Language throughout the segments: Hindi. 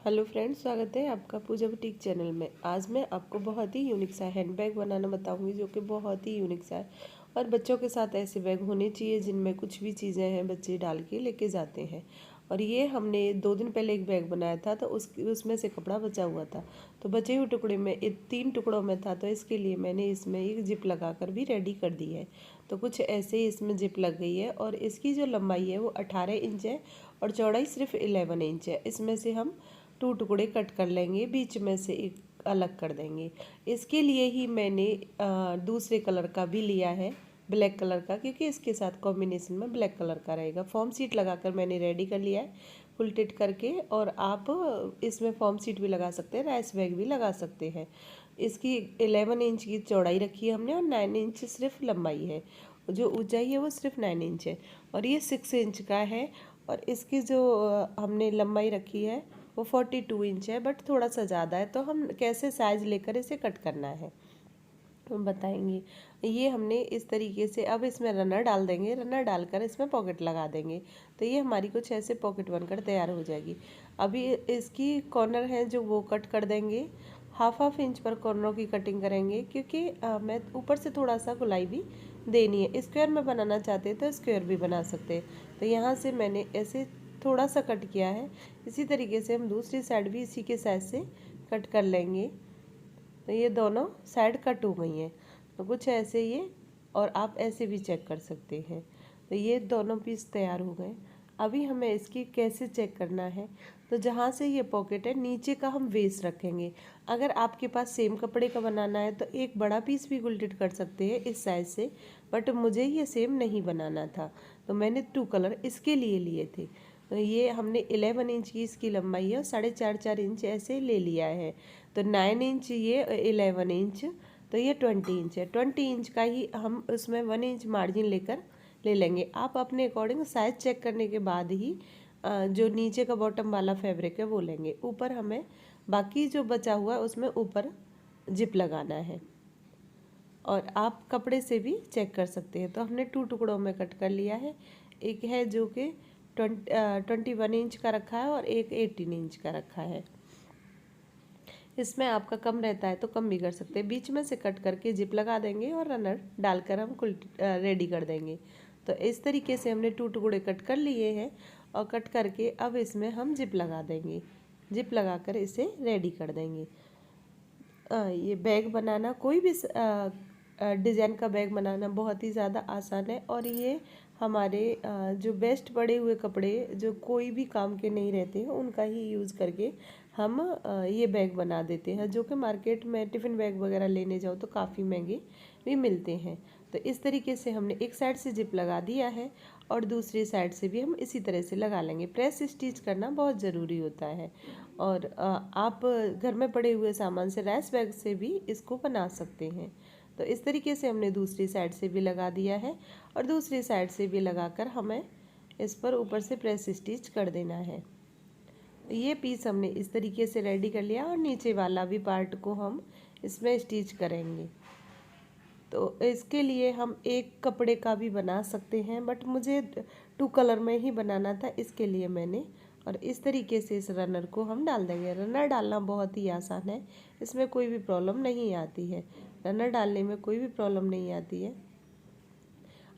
हेलो फ्रेंड्स, स्वागत है आपका पूजा बुटीक चैनल में। आज मैं आपको बहुत ही यूनिक सा हैंड बैग बनाना बताऊंगी जो कि बहुत ही यूनिक सा है। और बच्चों के साथ ऐसे बैग होने चाहिए जिनमें कुछ भी चीज़ें हैं बच्चे डाल के लेके जाते हैं। और ये हमने 2 दिन पहले एक बैग बनाया था तो उसमें से कपड़ा बचा हुआ था, तो बचे हुए टुकड़े में 3 टुकड़ों में था, तो इसके लिए मैंने इसमें एक जिप लगा कर भी रेडी कर दी है। तो कुछ ऐसे ही इसमें जिप लग गई है और इसकी जो लंबाई है वो 18 इंच है और चौड़ाई सिर्फ 11 इंच है। इसमें से हम 2 टुकड़े कट कर लेंगे, बीच में से एक अलग कर देंगे। इसके लिए ही मैंने दूसरे कलर का भी लिया है, ब्लैक कलर का, क्योंकि इसके साथ कॉम्बिनेशन में ब्लैक कलर का रहेगा। फॉर्म सीट लगाकर मैंने रेडी कर लिया है फुल टिट करके। और आप इसमें फॉर्म सीट भी लगा सकते हैं, राइस बैग भी लगा सकते हैं। इसकी 11 इंच की चौड़ाई रखी है हमने और 9 इंच सिर्फ लंबाई है। जो ऊंचाई है वो सिर्फ 9 इंच है और ये 6 इंच का है। और इसकी जो हमने लंबाई रखी है वो 42 इंच है, बट थोड़ा सा ज़्यादा है। तो हम कैसे साइज लेकर इसे कट करना है हम बताएंगे। ये हमने इस तरीके से, अब इसमें रनर डाल देंगे, रनर डालकर इसमें पॉकेट लगा देंगे, तो ये हमारी कुछ ऐसे पॉकेट बनकर तैयार हो जाएगी। अभी इसकी कॉर्नर है जो वो कट कर देंगे, हाफ इंच पर कॉर्नरों की कटिंग करेंगे, क्योंकि मैं ऊपर से थोड़ा सा गोलाई भी देनी है। स्क्वायर में बनाना चाहते हैं तो स्क्वायर भी बना सकते हैं। तो यहाँ से मैंने ऐसे थोड़ा सा कट किया है। इसी तरीके से हम दूसरी साइड भी इसी के साइज से कट कर लेंगे। तो ये दोनों साइड कट हो गई हैं, तो कुछ ऐसे ये, और आप ऐसे भी चेक कर सकते हैं। तो ये दोनों पीस तैयार हो गए। अभी हमें इसकी कैसे चेक करना है, तो जहाँ से ये पॉकेट है नीचे का हम वेस्ट रखेंगे। अगर आपके पास सेम कपड़े का बनाना है तो एक बड़ा पीस भी गुलटेड कर सकते हैं इस साइज से, बट मुझे ये सेम नहीं बनाना था तो मैंने 2 कलर इसके लिए लिए थे। तो ये हमने 11 इंच की इसकी लंबाई है और 4.5 इंच ऐसे ले लिया है। तो 9 इंच ये 11 इंच, तो ये 20 इंच है। 20 इंच का ही हम उसमें 1 इंच मार्जिन लेकर ले लेंगे। आप अपने अकॉर्डिंग साइज चेक करने के बाद ही जो नीचे का बॉटम वाला फैब्रिक है वो लेंगे। ऊपर हमें बाकी जो बचा हुआ है उसमें ऊपर जिप लगाना है और आप कपड़े से भी चेक कर सकते हैं। तो हमने 2 टुकड़ों में कट कर लिया है। एक है जो कि 21 इंच का रखा है और एक 18 इंच का रखा है। इसमें आपका कम रहता है तो कम भी कर सकते हैं। बीच में से कट करके जिप लगा देंगे और रनर डालकर हम रेडी कर देंगे। तो इस तरीके से हमने 2 टुकड़े कट कर लिए हैं और कट करके अब इसमें हम जिप लगा देंगे। जिप लगाकर इसे रेडी कर देंगे। ये बैग बनाना, कोई भी डिज़ाइन का बैग बनाना बहुत ही ज़्यादा आसान है। और ये हमारे जो बेस्ट पड़े हुए कपड़े जो कोई भी काम के नहीं रहते हैं उनका ही यूज़ करके हम ये बैग बना देते हैं, जो कि मार्केट में टिफ़िन बैग वगैरह लेने जाओ तो काफ़ी महंगे भी मिलते हैं। तो इस तरीके से हमने एक साइड से जिप लगा दिया है और दूसरी साइड से भी हम इसी तरह से लगा लेंगे। प्रेस स्टिच करना बहुत ज़रूरी होता है। और आप घर में पड़े हुए सामान से, राइस बैग से भी इसको बना सकते हैं। तो इस तरीके से हमने दूसरी साइड से भी लगा दिया है और दूसरी साइड से भी लगाकर हमें इस पर ऊपर से प्रेस स्टिच कर देना है। ये पीस हमने इस तरीके से रेडी कर लिया और नीचे वाला भी पार्ट को हम इसमें स्टिच करेंगे। तो इसके लिए हम एक कपड़े का भी बना सकते हैं, बट मुझे 2 कलर में ही बनाना था, इसके लिए मैंने, और इस तरीके से इस रनर को हम डाल देंगे। रनर डालना बहुत ही आसान है, इसमें कोई भी प्रॉब्लम नहीं आती है। रनर डालने में कोई भी प्रॉब्लम नहीं आती है।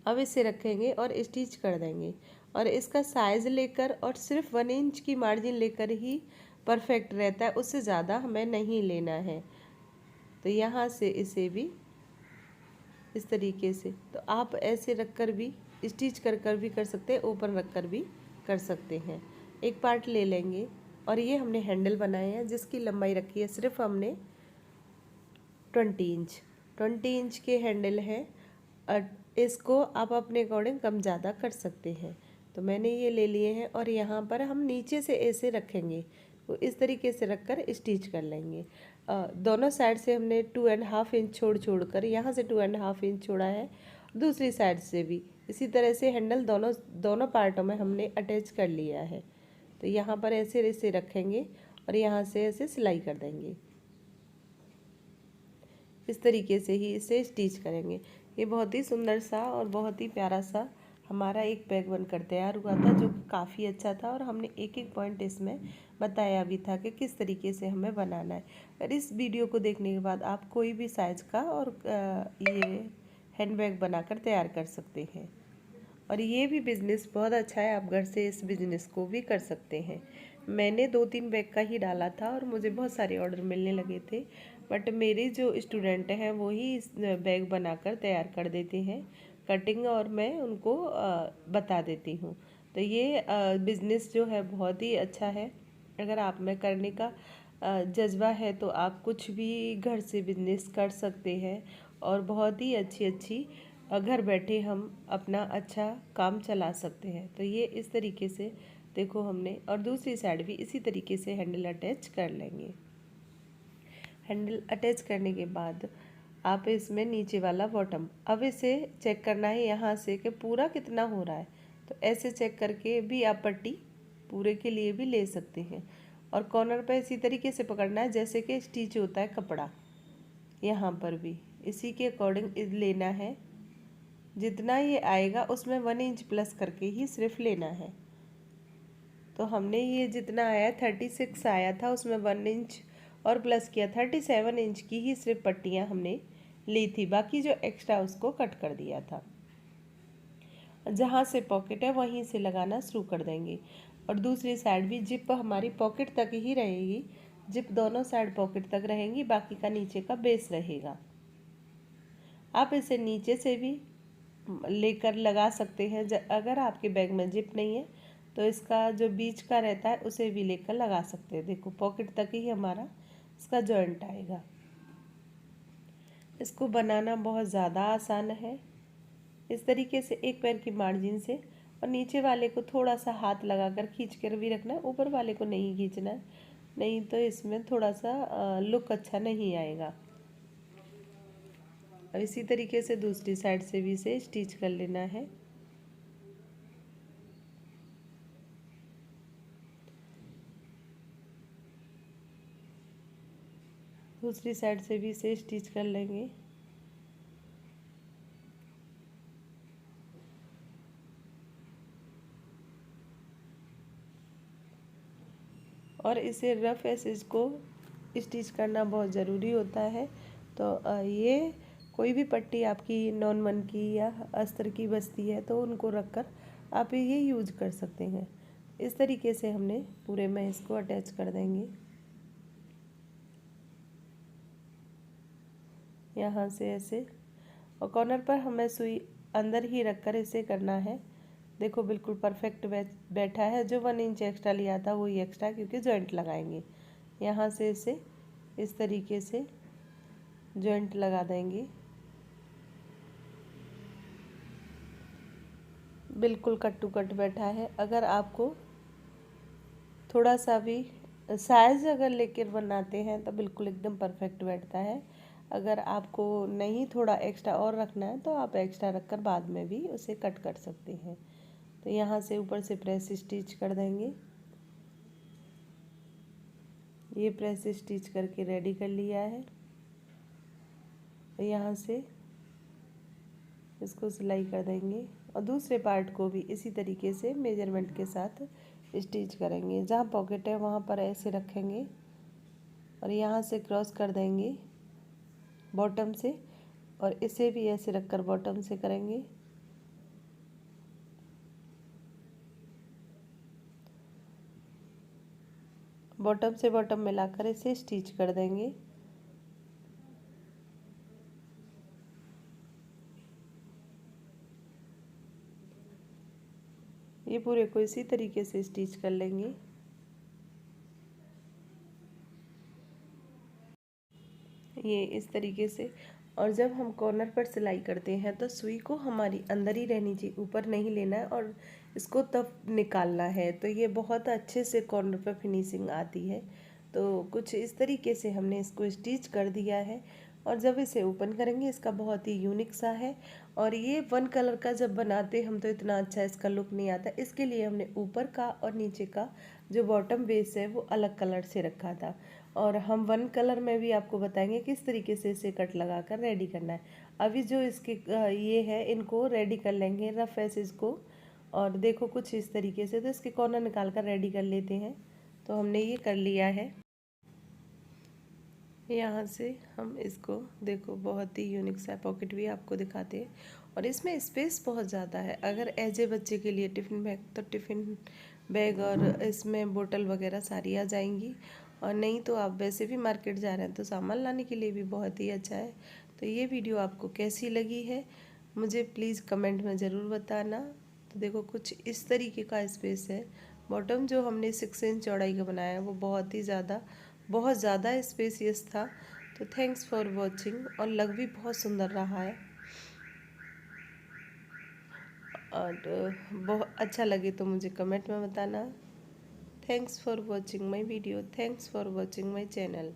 अब इसे रखेंगे और स्टिच कर देंगे और इसका साइज़ लेकर और सिर्फ 1 इंच की मार्जिन लेकर ही परफेक्ट रहता है, उससे ज़्यादा हमें नहीं लेना है। तो यहाँ से इसे भी इस तरीके से, तो आप ऐसे रखकर भी स्टिच कर भी कर सकते हैं, ओपन रखकर भी कर सकते हैं। एक पार्ट ले लेंगे और ये हमने हैंडल बनाए हैं जिसकी लंबाई रखी है सिर्फ हमने 20 इंच के हैंडल है। इसको आप अपने अकॉर्डिंग कम ज़्यादा कर सकते हैं। तो मैंने ये ले लिए हैं और यहाँ पर हम नीचे से ऐसे रखेंगे, तो इस तरीके से रखकर स्टिच कर लेंगे। दोनों साइड से हमने 2.5 इंच छोड़ कर यहाँ से 2.5 इंच छोड़ा है, दूसरी साइड से भी इसी तरह से हैंडल दोनों पार्टों में हमने अटैच कर लिया है। तो यहाँ पर ऐसे ऐसे रखेंगे और यहाँ से ऐसे सिलाई कर देंगे। इस तरीके से ही इसे स्टिच करेंगे। ये बहुत ही सुंदर सा और बहुत ही प्यारा सा हमारा एक बैग बनकर तैयार हुआ था जो कि काफ़ी अच्छा था, और हमने एक एक पॉइंट इसमें बताया भी था कि किस तरीके से हमें बनाना है। और इस वीडियो को देखने के बाद आप कोई भी साइज़ का और ये हैंडबैग बनाकर तैयार कर सकते हैं। और ये भी बिज़नेस बहुत अच्छा है, आप घर से इस बिज़नेस को भी कर सकते हैं। मैंने 2-3 बैग का ही डाला था और मुझे बहुत सारे ऑर्डर मिलने लगे थे, बट मेरे जो स्टूडेंट हैं वो ही इस बैग बनाकर तैयार कर देते हैं कटिंग, और मैं उनको बता देती हूँ। तो ये बिज़नेस जो है बहुत ही अच्छा है। अगर आप में करने का जज्बा है तो आप कुछ भी घर से बिज़नेस कर सकते हैं, और बहुत ही अच्छी अच्छी घर बैठे हम अपना अच्छा काम चला सकते हैं। तो ये इस तरीके से देखो हमने, और दूसरी साइड भी इसी तरीके से हैंडल अटैच कर लेंगे। हैंडल अटैच करने के बाद आप इसमें नीचे वाला बॉटम, अब इसे चेक करना है यहाँ से कि पूरा कितना हो रहा है। तो ऐसे चेक करके भी आप पट्टी पूरे के लिए भी ले सकते हैं, और कॉर्नर पे इसी तरीके से पकड़ना है जैसे कि स्टिच होता है कपड़ा। यहाँ पर भी इसी के अकॉर्डिंग लेना है, जितना ये आएगा उसमें 1 इंच प्लस करके ही सिर्फ लेना है। तो हमने ये जितना आया 36 आया था, उसमें 1 इंच और प्लस किया, 37 इंच की ही सिर्फ पट्टियाँ हमने ली थी, बाकी जो एक्स्ट्रा उसको कट कर दिया था। जहाँ से पॉकेट है वहीं से लगाना शुरू कर देंगे, और दूसरी साइड भी जिप हमारी पॉकेट तक ही रहेगी। जिप दोनों साइड पॉकेट तक रहेंगी, बाकी का नीचे का बेस रहेगा। आप इसे नीचे से भी लेकर लगा सकते हैं। अगर आपके बैग में जिप नहीं है तो इसका जो बीच का रहता है उसे भी लेकर लगा सकते हैं। देखो पॉकेट तक ही हमारा इसका जॉइंट आएगा। इसको बनाना बहुत ज़्यादा आसान है। इस तरीके से एक पैर की मार्जिन से, और नीचे वाले को थोड़ा सा हाथ लगाकर खींच कर भी रखना है, ऊपर वाले को नहीं खींचना है, नहीं तो इसमें थोड़ा सा लुक अच्छा नहीं आएगा। और इसी तरीके से दूसरी साइड से भी इसे स्टिच कर लेना है। दूसरी साइड से भी इसे स्टिच कर लेंगे। और इसे रफ एसेज को स्टिच करना बहुत ज़रूरी होता है। तो ये कोई भी पट्टी आपकी नॉन मन की या अस्तर की बस्ती है तो उनको रखकर आप ये यूज कर सकते हैं। इस तरीके से हमने पूरे में इसको अटैच कर देंगे। यहाँ से ऐसे, और कॉर्नर पर हमें सुई अंदर ही रखकर इसे करना है। देखो बिल्कुल परफेक्ट बैठा है। जो 1 इंच एक्स्ट्रा लिया था वही एक्स्ट्रा, क्योंकि जॉइंट लगाएंगे। यहाँ से इसे इस तरीके से जॉइंट लगा देंगे। बिल्कुल कट टू कट बैठा है। अगर आपको थोड़ा सा भी साइज अगर लेकर बनाते हैं तो बिल्कुल एकदम परफेक्ट बैठता है। अगर आपको नहीं थोड़ा एक्स्ट्रा और रखना है तो आप एक्स्ट्रा रखकर बाद में भी उसे कट कर सकते हैं। तो यहाँ से ऊपर से प्रेस स्टिच कर देंगे। ये प्रेस स्टिच करके रेडी कर लिया है। तो यहाँ से इसको सिलाई कर देंगे, और दूसरे पार्ट को भी इसी तरीके से मेजरमेंट के साथ स्टिच करेंगे। जहाँ पॉकेट है वहाँ पर ऐसे रखेंगे, और यहाँ से क्रॉस कर देंगे बॉटम से, और इसे भी ऐसे रखकर बॉटम से करेंगे। बॉटम से बॉटम मिलाकर इसे स्टिच कर देंगे। ये पूरे को इसी तरीके से स्टिच कर लेंगे। ये इस तरीके से। और जब हम कॉर्नर पर सिलाई करते हैं तो सुई को हमारी अंदर ही रहनी चाहिए, ऊपर नहीं लेना है, और इसको तब निकालना है। तो ये बहुत अच्छे से कॉर्नर पर फिनिशिंग आती है। तो कुछ इस तरीके से हमने इसको स्टिच कर दिया है। और जब इसे ओपन करेंगे इसका बहुत ही यूनिक सा है। और ये वन कलर का जब बनाते हम तो इतना अच्छा इसका लुक नहीं आता, इसके लिए हमने ऊपर का और नीचे का जो बॉटम बेस है वो अलग कलर से रखा था। और हम वन कलर में भी आपको बताएंगे किस तरीके से इसे कट लगा कर रेडी करना है। अभी जो इसके ये है इनको रेडी कर लेंगे रफ एसेस को। और देखो कुछ इस तरीके से, तो इसके कॉर्नर निकाल कर रेडी कर लेते हैं। तो हमने ये कर लिया है। यहाँ से हम इसको देखो बहुत ही यूनिक सा पॉकेट भी आपको दिखाते हैं। और इसमें स्पेस बहुत ज़्यादा है। अगर एज ए बच्चे के लिए टिफ़िन बैग तो टिफ़िन बैग और इसमें बोतल वगैरह सारी आ जाएंगी। और नहीं तो आप वैसे भी मार्केट जा रहे हैं तो सामान लाने के लिए भी बहुत ही अच्छा है। तो ये वीडियो आपको कैसी लगी है मुझे प्लीज़ कमेंट में ज़रूर बताना। तो देखो कुछ इस तरीके का स्पेस है। बॉटम जो हमने 6 इंच चौड़ाई का बनाया है वो बहुत ज़्यादा स्पेसियस था। तो थैंक्स फॉर वॉचिंग। और लग भी बहुत सुंदर रहा है। और बहुत अच्छा लगे तो मुझे कमेंट में बताना। Thanks for watching my video, thanks for watching my channel.